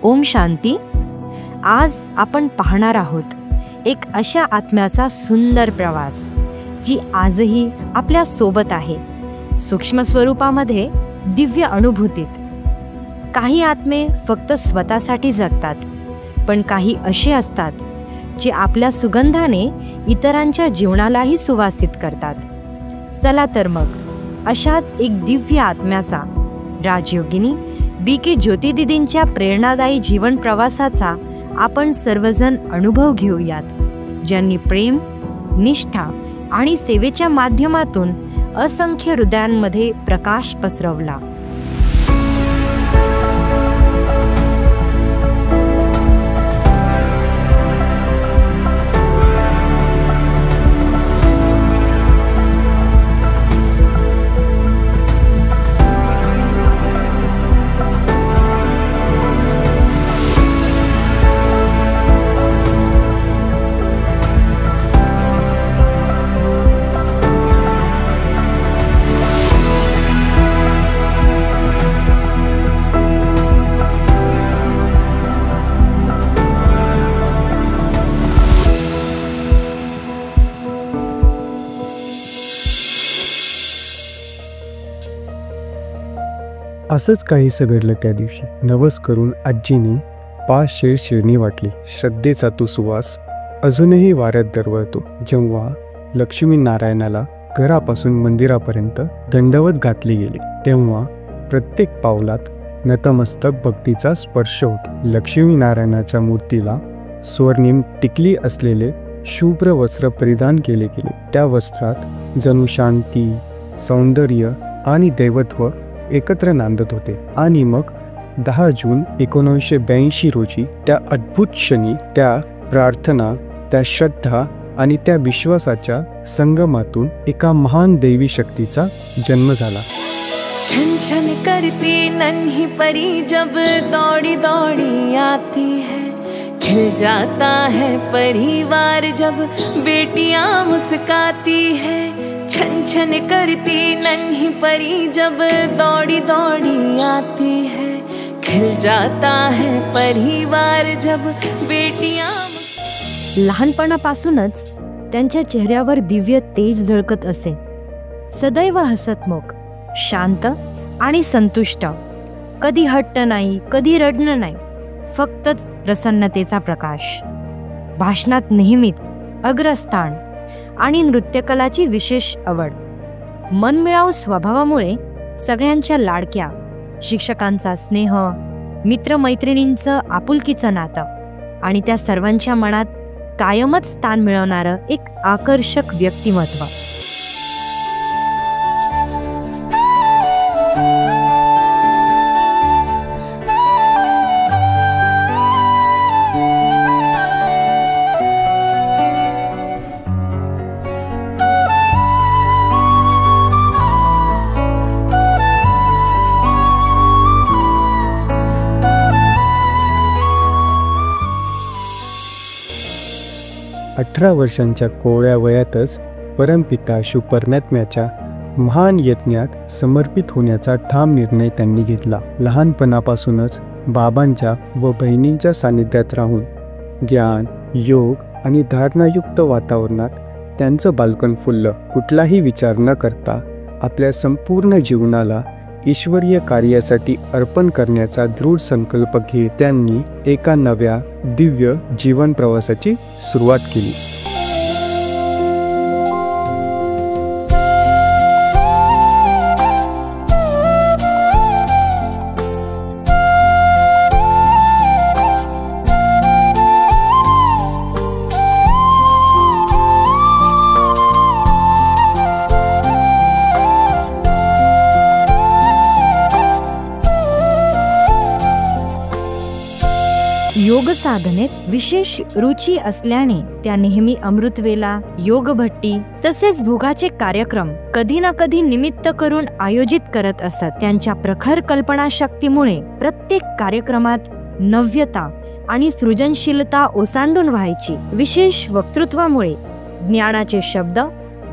ओम शांती. आज आपण पाहणार आहोत एक अशा आत्म्याचा सुंदर प्रवास जी आजही आपल्या सोबत आहे, सूक्ष्म स्वरूपामध्ये, दिव्य अनुभूतीत. काही आत्मे फक्त स्वतःसाठी जगतात, पण काही असे असतात जे आपल्या सुगंधाने इतरांच्या जीवनालाही सुवासित करतात. चला तर मग अशाच एक दिव्य आत्म्याचा, राजयोगिनी BK ज्योती दीदींच्या प्रेरणादायी जीवन प्रवासाचा आपण सर्वजण अनुभव घेऊयात, ज्यांनी प्रेम, निष्ठा आणि सेवेच्या माध्यमातून असंख्य हृदयांमध्ये प्रकाश पसरवला. असंच काहीसं घडलं त्या दिवशी. नवस करून आजीने 5 शेर शिरणी वाटली. श्रद्धेचा तो सुवास अजूनही वाऱ्यात दरवळतो. जेव्हा लक्ष्मीनारायणाला घरापासून मंदिरापर्यंत दंडवत घातली गेली, तेव्हा प्रत्येक पावलात नतमस्तक भक्तीचा स्पर्श होतो. लक्ष्मीनारायणाच्या मूर्तीला स्वर्णिम टिकली असलेले शुभ्र वस्त्र परिधान केले गेले. त्या वस्त्रात जणू शांती, सौंदर्य आणि दैवत्व एकत्र नांदत होते. आणि मग 10 जून 1982 रोजी त्या अद्भुत क्षणी, त्या प्रार्थना, त्या श्रद्धा आणि त्या विश्वासाच्या संगमातून एका महान दैवी शक्तीचा जन्म झाला. छन छन करती नन्ही परी जब दौड़ी दौड़ी आती है, खिल जाता है परिवार जब बेटियां मुस्काती है. छन छन करती नन्ही परी जब दौड़ी दौड़ी आती है, खिल जाता है परिवार जब बेटियां. लहानपणापासूनच त्यांच्या चेहऱ्यावर दिव्य तेज झळकत असे. सदैव हसतमुख, शांत आणि संतुष्ट. कधी हट्ट नाही, कधी रडणं नाही, फक्तच प्रसन्नतेचा प्रकाश. भाषणात नेहमीच अग्रस्थान आणि नृत्यकलाची विशेष आवड. मनमिळावू स्वभावामुळे सगळ्यांच्या लाडक्या. शिक्षकांचा स्नेह, मित्रमैत्रिणींचं आपुलकीचं नातं आणि त्या सर्वांच्या मनात कायमच स्थान मिळवणारं एक आकर्षक व्यक्तिमत्व. अठरा वर्षांच्या कोवळ्या वयातच परमपिता शिव परमात्म्याच्या महान यज्ञात समर्पित होण्याचा ठाम निर्णय त्यांनी घेतला. लहानपणापासूनच बाबांच्या व बहिणींच्या सानिध्यात राहून ज्ञान, योग आणि धारणायुक्त वातावरणात त्यांचं बालपण फुललं. कुठलाही विचार न करता आपल्या संपूर्ण जीवनाला ईश्वरीय कार्यासाठी अर्पण करण्याचा दृढ संकल्प घेत त्यांनी एका नव्या दिव्य जीवन प्रवासाची सुरुवात केली. योग साधनेत विशेष रुची असल्याने त्या नेहमी अमृतवेला, योगभट्टी तसेच भोगाचे कार्यक्रम कधी ना कधी निमित्त करून आयोजित करत असत. त्यांच्या प्रखर कल्पनाशक्तीमुळे प्रत्येक कार्यक्रमात नव्यता आणि सृजनशीलता ओसांडून व्हायची. विशेष वक्तृत्वामुळे ज्ञानाचे शब्द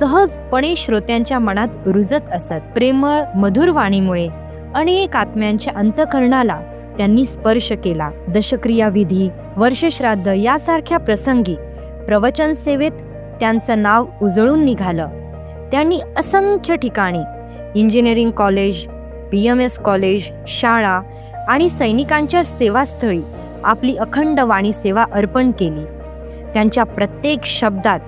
सहजपणे श्रोत्यांच्या मनात रुजत असत. प्रेमळ मधुर वाणीमुळे अनेक आत्म्यांच्या अंतःकरणाला त्यांनी स्पर्श केला. दशक्रिया विधी, वर्षश्राद्ध यासारख्या प्रसंगी प्रवचन सेवेत त्यांचं नाव उजळून निघालं. त्यांनी असंख्य ठिकाणी इंजिनिअरिंग कॉलेज, BMS कॉलेज, शाळा आणि सैनिकांच्या सेवास्थळी आपली अखंड वाणी सेवा अर्पण केली. त्यांच्या प्रत्येक शब्दात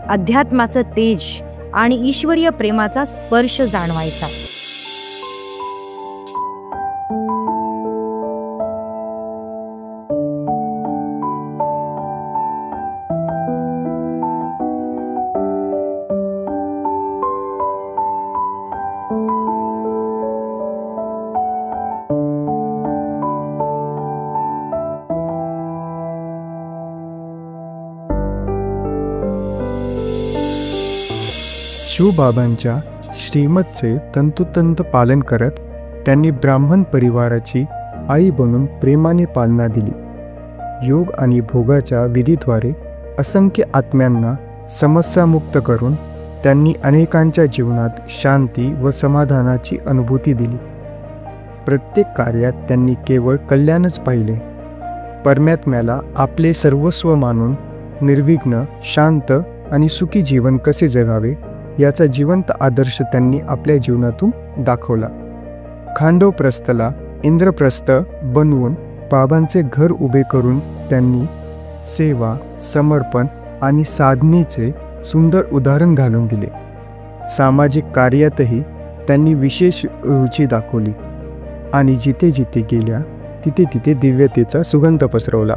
अध्यात्माचं तेज आणि ईश्वरीय प्रेमाचा स्पर्श जाणवायचा. शिवबाबांच्या श्रीमतचे तंतोतंत पालन करत त्यांनी ब्राह्मण परिवाराची आई बनून प्रेमाने पालना दिली. योग आणि भोगाच्या विधीद्वारे असंख्य आत्म्यांना समस्यामुक्त करून त्यांनी अनेकांच्या जीवनात शांती व समाधानाची अनुभूती दिली. प्रत्येक कार्यात त्यांनी केवळ कल्याणच पाहिले. परमात्म्याला आपले सर्वस्व मानून निर्विघ्न, शांत आणि सुखी जीवन कसे जगावे याचा जिवंत आदर्श त्यांनी आपल्या जीवनातून दाखवला. खांडवप्रस्थला इंद्रप्रस्थ बनवून बाबांचे घर उभे करून त्यांनी सेवा, समर्पण आणि साधनेचे सुंदर उदाहरण घालून दिले. सामाजिक कार्यातही त्यांनी विशेष रुची दाखवली आणि जिथे जिथे गेल्या तिथे तिथे दिव्यतेचा सुगंध पसरवला.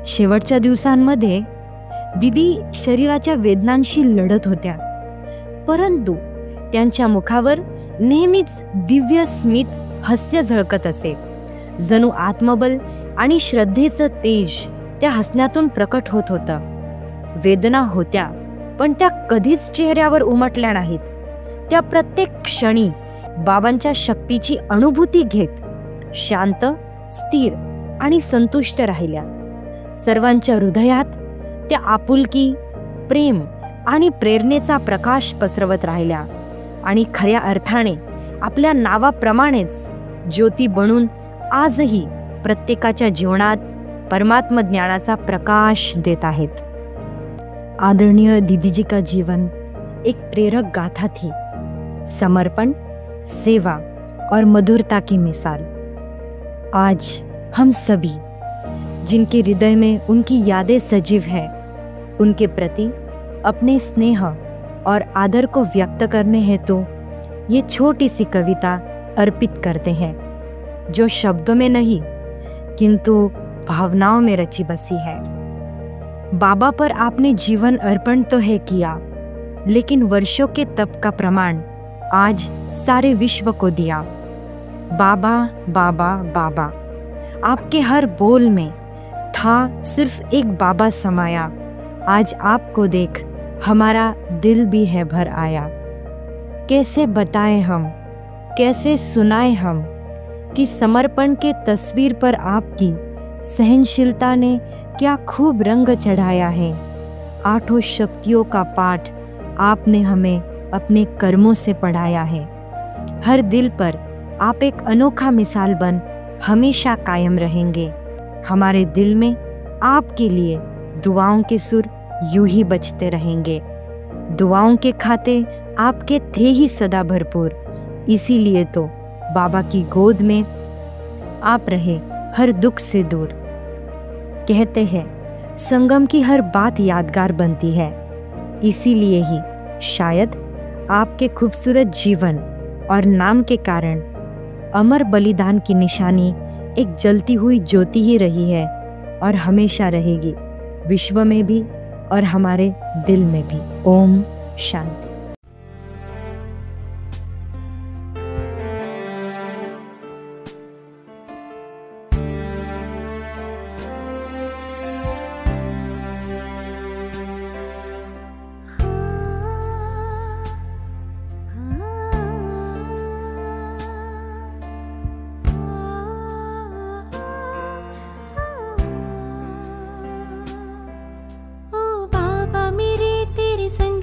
शेवटच्या दिवसांमध्ये दिदी शरीराच्या वेदनांशी लढत होत्या, परंतु त्यांच्या मुखावर नेहमीच दिव्य स्मित हास्य झळकत असे. जणू आत्मबल आणि श्रद्धेचं तेज त्या हसण्यातून प्रकट होत होतं. वेदना होत्या, पण त्या कधीच चेहऱ्यावर उमटल्या नाहीत. त्या प्रत्येक क्षणी बाबांच्या शक्तीची अनुभूती घेत शांत, स्थिर आणि संतुष्ट राहिल्या. सर्वांच्या हृदयात त्या आपुलकी, प्रेम आणि प्रेरणेचा प्रकाश पसरवत राहिल्या आणि खऱ्या अर्थाने आपल्या नावाप्रमाणेच ज्योती बनून आजही प्रत्येकाच्या जीवनात परमात्म ज्ञानाचा प्रकाश देत आहेत. आदरणीय दीदी जी का जीवन एक प्रेरक गाथा थी. समर्पण, सेवा और मधुरता की मिसाल. आज हम सभी जिनके हृदय में उनकी यादें सजीव है, उनके प्रति अपने स्नेह और आदर को व्यक्त करने हेतु ये छोटी सी कविता अर्पित करते हैं, जो शब्दों में नहीं किंतु भावनाओं में रची बसी है. बाबा पर आपने जीवन अर्पण तो है किया, लेकिन वर्षों के तप का प्रमाण आज सारे विश्व को दिया. बाबा बाबा बाबा, आपके हर बोल में था सिर्फ एक बाबा समाया. आज आपको देख हमारा दिल भी है भर आया. कैसे बताएं हम, कैसे सुनाएं हम कि समर्पण के तस्वीर पर आपकी सहनशीलता ने क्या खूब रंग चढ़ाया है. आठों शक्तियों का पाठ आपने हमें अपने कर्मों से पढ़ाया है. हर दिल पर आप एक अनोखा मिसाल बन हमेशा कायम रहेंगे. हमारे दिल में आपके लिए दुआओं के सुर यूं ही बजते रहेंगे. दुआओं के खाते आपके थे ही सदा भरपूर, इसीलिए तो बाबा की गोद में आप रहे हर दुख से दूर. कहते हैं संगम की हर बात यादगार बनती है, इसीलिए ही शायद आपके खूबसूरत जीवन और नाम के कारण अमर बलिदान की निशानी एक जलती हुई ज्योति ही रही है और हमेशा रहेगी, विश्व में भी और हमारे दिल में भी. ओम शांति.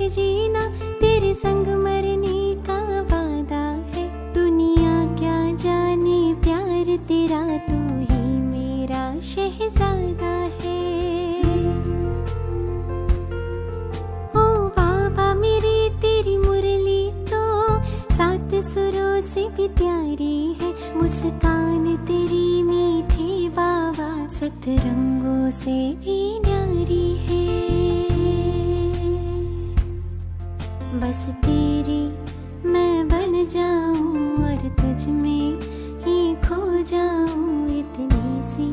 जीना सुरों से भी प्यारी है, मुस्कान तेरी मीठी बाबा सतरंगों से भी न्यारी है। बस तेरी मैं बन जाऊं और तुझ में ही खो जाऊं, इतनी सी